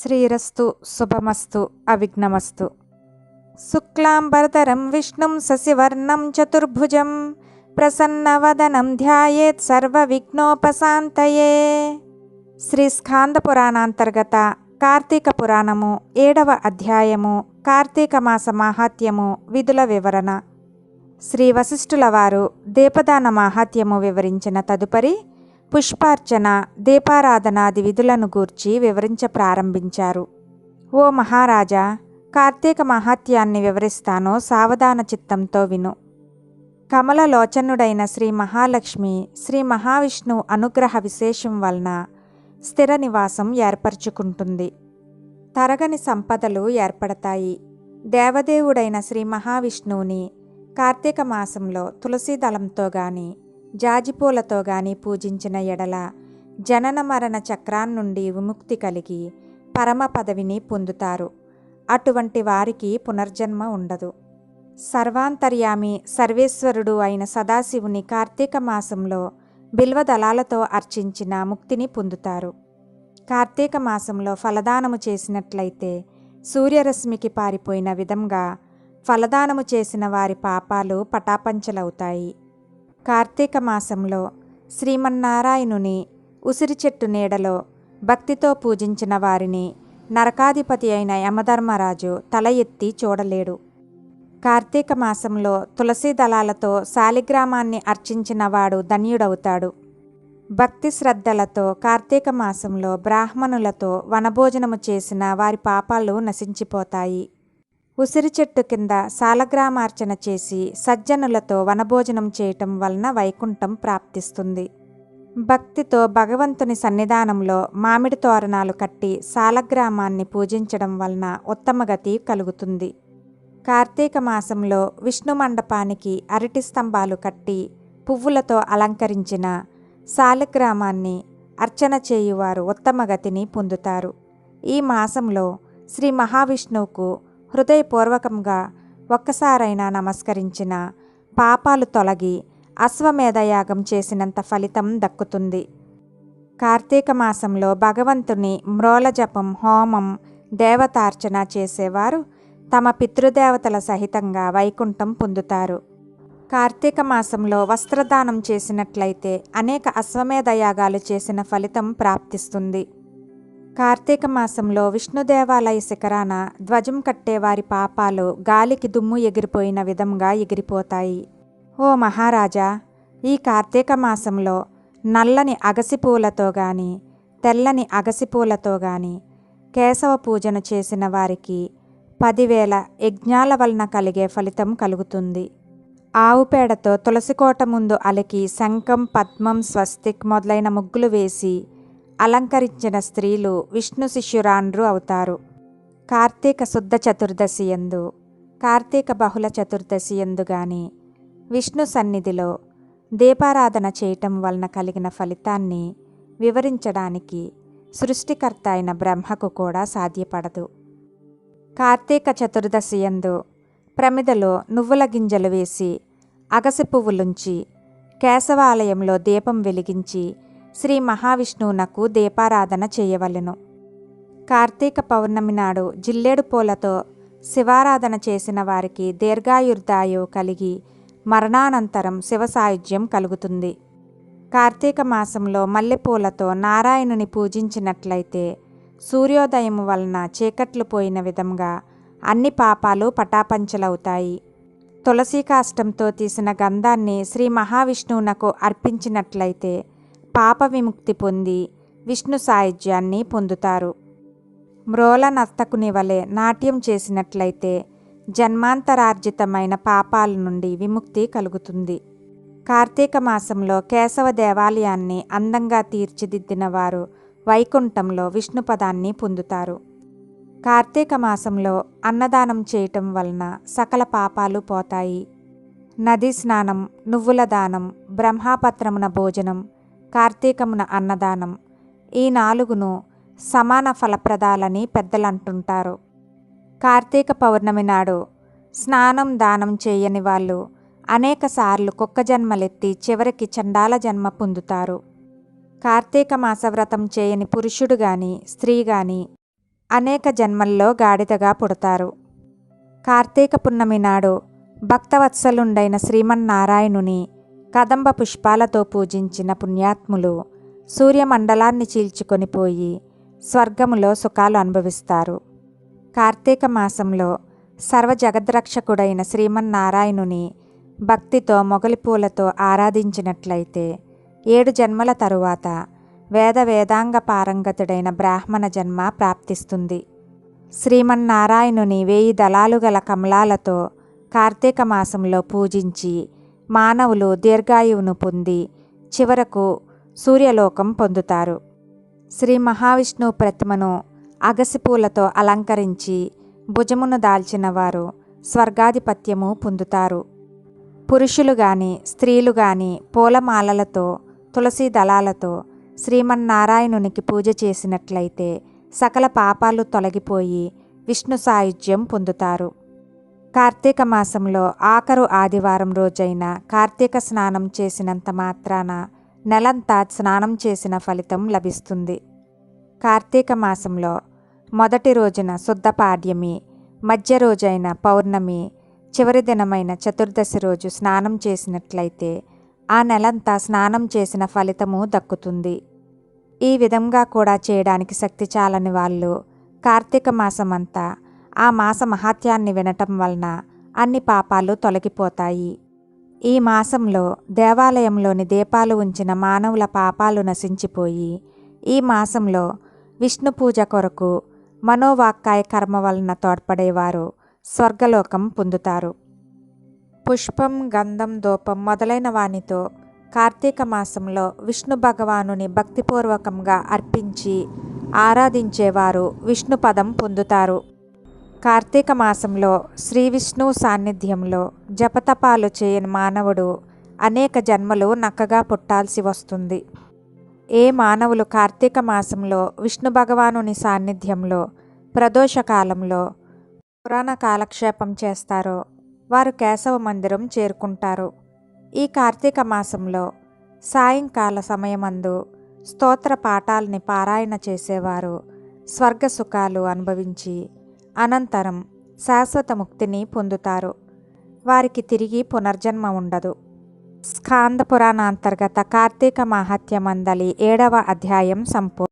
శ్రీరస్తు శుభమస్తు అవిఘ్నమస్తు. శుక్లాంబరధరం విష్ణుం శశివర్ణం చతుర్భుజం ప్రసన్నవదనం ధ్యాయేత్ సర్వవిఘ్నోపశాంతయే. శ్రీ స్కాంద పురాణాంతర్గత కార్తీక పురాణము 7వ అధ్యాయము కార్తీక మాస మాహాత్మ్యము విధుల వివరణ. శ్రీ వశిష్ఠుల వారు దీపదాన మాహాత్మ్యము వివరించిన తదుపరి పుష్పార్చన, దీపారాధనాది విధులను గూర్చి వివరించ ప్రారంభించారు. ఓ మహారాజా, కార్తీక మహాత్యాన్ని వివరిస్తానో సావధాన చిత్తంతో విను. కమలలోచనుడైన శ్రీ మహాలక్ష్మి శ్రీ మహావిష్ణువు అనుగ్రహ విశేషం వలన స్థిర నివాసం ఏర్పరచుకుంటుంది. తరగని సంపదలు ఏర్పడతాయి. దేవదేవుడైన శ్రీ మహావిష్ణువుని కార్తీక మాసంలో తులసీ దళంతో గాని జాజిపూలతో గాని పూజించిన ఎడల జనన మరణ చక్రాన్నుండి విముక్తి కలిగి పరమ పదవిని పొందుతారు. అటువంటి వారికి పునర్జన్మ ఉండదు. సర్వాంతర్యామి సర్వేశ్వరుడు అయిన సదాశివుని కార్తీక మాసంలో బిల్వదళాలతో అర్చించిన ముక్తిని పొందుతారు. కార్తీక మాసంలో ఫలదానము చేసినట్లయితే సూర్యరశ్మికి పారిపోయిన విధంగా ఫలదానము చేసిన వారి పాపాలు పటాపంచలవుతాయి. కార్తీక మాసంలో శ్రీమన్నారాయణుని ఉసిరి చెట్టు నీడలో భక్తితో పూజించిన వారిని నరకాధిపతి అయిన యమధర్మరాజు తల ఎత్తి చూడలేడు. కార్తీక మాసంలో తులసీ దళాలతో శాలిగ్రామాన్ని అర్చించిన వాడు ధన్యుడవుతాడు. భక్తి శ్రద్ధలతో కార్తీక మాసంలో బ్రాహ్మణులతో వనభోజనము చేసిన వారి పాపాలు నశించిపోతాయి. ఉసిరి చెట్టు కింద శాలగ్రామార్చన చేసి సజ్జనులతో వనభోజనం చేయటం వలన వైకుంఠం ప్రాప్తిస్తుంది. భక్తితో భగవంతుని సన్నిధానంలో మామిడి తోరణాలు కట్టి శాలగ్రామాన్ని పూజించడం వలన ఉత్తమగతి కలుగుతుంది. కార్తీక మాసంలో విష్ణు మండపానికి అరటి స్తంభాలు కట్టి పువ్వులతో అలంకరించిన శాలగ్రామాన్ని అర్చన చేయువారు ఉత్తమగతిని పొందుతారు. ఈ మాసంలో శ్రీ మహావిష్ణువుకు హృదయపూర్వకంగా ఒక్కసారైనా నమస్కరించిన పాపాలు తొలగి అశ్వమేధయాగం చేసినంత ఫలితం దక్కుతుంది. కార్తీక మాసంలో భగవంతుని మ్రోల జపం, హోమం, దేవతార్చన చేసేవారు తమ పితృదేవతల సహితంగా వైకుంఠం పొందుతారు. కార్తీక మాసంలో వస్త్రదానం చేసినట్లయితే అనేక అశ్వమేధయాగాలు చేసిన ఫలితం ప్రాప్తిస్తుంది. కార్తీక మాసంలో విష్ణు దేవాలయ శిఖరాన ధ్వజం కట్టేవారి పాపాలు గాలికి దుమ్ము ఎగిరిపోయిన విధంగా ఎగిరిపోతాయి. ఓ మహారాజా, ఈ కార్తీక మాసంలో నల్లని అగసిపూలతో గాని తెల్లని అగసిపూలతో గాని కేశవ పూజను చేసిన వారికి 10,000 యజ్ఞాల వలన కలిగే ఫలితం కలుగుతుంది. ఆవు పేడతో తులసికోట ముందు అలికి శంఖం, పద్మం, స్వస్తిక్ మొదలైన ముగ్గులు వేసి అలంకరించిన స్త్రీలు విష్ణు శిష్యురాండ్రు అవుతారు. కార్తీక శుద్ధ చతుర్దశి యందు, కార్తీక బహుళ చతుర్దశి యందు గాని విష్ణు సన్నిధిలో దీపారాధన చేయటం వలన కలిగిన ఫలితాన్ని వివరించడానికి సృష్టికర్త అయిన బ్రహ్మకు కూడా సాధ్యపడదు. కార్తీక చతుర్దశి యందు ప్రమిదలో నువ్వుల గింజలు వేసి అగసి పువ్వులుంచి కేశవాలయంలో దీపం వెలిగించి శ్రీ మహావిష్ణువునకు దీపారాధన చేయవలెను. కార్తీక పౌర్ణమి నాడు జిల్లేడు పూలతో శివారాధన చేసిన వారికి దీర్ఘాయుర్దాయు కలిగి మరణానంతరం శివ సాయుధ్యం కలుగుతుంది. కార్తీక మాసంలో మల్లెపూలతో నారాయణుని పూజించినట్లయితే సూర్యోదయం వలన చీకట్లు పోయిన విధంగా అన్ని పాపాలు పటాపంచలవుతాయి. తులసీ కాష్టంతో తీసిన గంధాన్ని శ్రీ మహావిష్ణువునకు అర్పించినట్లయితే పాప విముక్తి పొంది విష్ణు సాయుధ్యాన్ని పొందుతారు. మ్రోల నర్తకుని వలె నాట్యం చేసినట్లయితే జన్మాంతరార్జితమైన పాపాల నుండి విముక్తి కలుగుతుంది. కార్తీక మాసంలో కేశవ దేవాలయాన్ని అందంగా తీర్చిదిద్దిన వారు వైకుంఠంలో విష్ణుపదాన్ని పొందుతారు. కార్తీక మాసంలో అన్నదానం చేయటం వలన సకల పాపాలు పోతాయి. నదీ స్నానం, నువ్వుల దానం, బ్రహ్మాపత్రమున భోజనం, కార్తీకమున అన్నదానం, ఈ 4 సమాన ఫలప్రదాలని పెద్దలంటుంటారు. కార్తీక పౌర్ణమి నాడు స్నానం, దానం చేయని వాళ్ళు అనేక సార్లు కుక్క జన్మలెత్తి చివరికి చండాల జన్మ పొందుతారు. కార్తీక మాస వ్రతం చేయని పురుషుడు గాని స్త్రీ గాని అనేక జన్మల్లో గాడిదగా పుడతారు. కార్తీక పున్నమి నాడు భక్తవత్సలుండైన శ్రీమన్నారాయణుని కదంబ పుష్పాలతో పూజించిన పుణ్యాత్ములు సూర్యమండలాన్ని చీల్చుకొని పోయి స్వర్గములో సుఖాలు అనుభవిస్తారు. కార్తీక మాసంలో సర్వజగద్రక్షకుడైన శ్రీమన్నారాయణుని భక్తితో మొగలి పూలతో ఆరాధించినట్లయితే 7 జన్మల తరువాత వేదాంగ పారంగతుడైన బ్రాహ్మణ జన్మ ప్రాప్తిస్తుంది. శ్రీమన్నారాయణుని 1000 దళాలు గల కమలాలతో కార్తీక మాసంలో పూజించి మానవులు దీర్ఘాయువును పొంది చివరకు సూర్యలోకం పొందుతారు. శ్రీ మహావిష్ణువు ప్రతిమను అగసిపూలతో అలంకరించి భుజమును దాల్చిన వారు స్వర్గాధిపత్యము పొందుతారు. పురుషులు గాని స్త్రీలు గాని పూలమాలలతో తులసి దళాలతో శ్రీమన్నారాయణునికి పూజ చేసినట్లయితే సకల పాపాలు తొలగిపోయి విష్ణు సాయుధ్యం పొందుతారు. కార్తీక మాసంలో ఆఖరు ఆదివారం రోజైన కార్తీక స్నానం చేసినంత మాత్రాన నెలంతా స్నానం చేసిన ఫలితం లభిస్తుంది. కార్తీక మాసంలో మొదటి రోజున శుద్ధ పాడ్యమి, మధ్య రోజైన పౌర్ణమి, చివరి దినమైన చతుర్దశి రోజు స్నానం చేసినట్లయితే ఆ నెలంతా స్నానం చేసిన ఫలితము దక్కుతుంది. ఈ విధంగా కూడా చేయడానికి శక్తి చాలని వాళ్ళు కార్తీక మాసమంతా ఆ మాస మహాత్యాన్ని వినటం వలన అన్ని పాపాలు తొలగిపోతాయి. ఈ మాసంలో దేవాలయంలోని దీపాలు ఉంచిన మానవుల పాపాలు నశించిపోయి ఈ మాసంలో విష్ణు పూజ కొరకు మనోవాక్కాయ కర్మ వలన తోడ్పడేవారు స్వర్గలోకం పొందుతారు. పుష్పం, గంధం, ధూపం మొదలైన వానితో కార్తీక మాసంలో విష్ణు భగవానుని భక్తిపూర్వకంగా అర్పించి ఆరాధించేవారు విష్ణు పదం పొందుతారు. కార్తీక మాసంలో శ్రీ విష్ణువు సాన్నిధ్యంలో జపతపాలు చేయని మానవుడు అనేక జన్మలు నక్కగా పుట్టాల్సి వస్తుంది. ఏ మానవులు కార్తీక మాసంలో విష్ణు భగవానుని సాన్నిధ్యంలో ప్రదోషకాలంలో పురాణ కాలక్షేపం చేస్తారో వారు కేశవ మందిరం చేరుకుంటారు. ఈ కార్తీక మాసంలో సాయంకాల సమయమందు స్తోత్ర పాఠాలని పారాయణ చేసేవారు స్వర్గ సుఖాలు అనుభవించి అనంతరం శాశ్వత ముక్తిని పొందుతారు. వారికి తిరిగి పునర్జన్మ ఉండదు. స్కాంద పురాణ అంతర్గత కార్తీక మాహాత్మ్య మందలి 7వ అధ్యాయం సంపూర్ణ.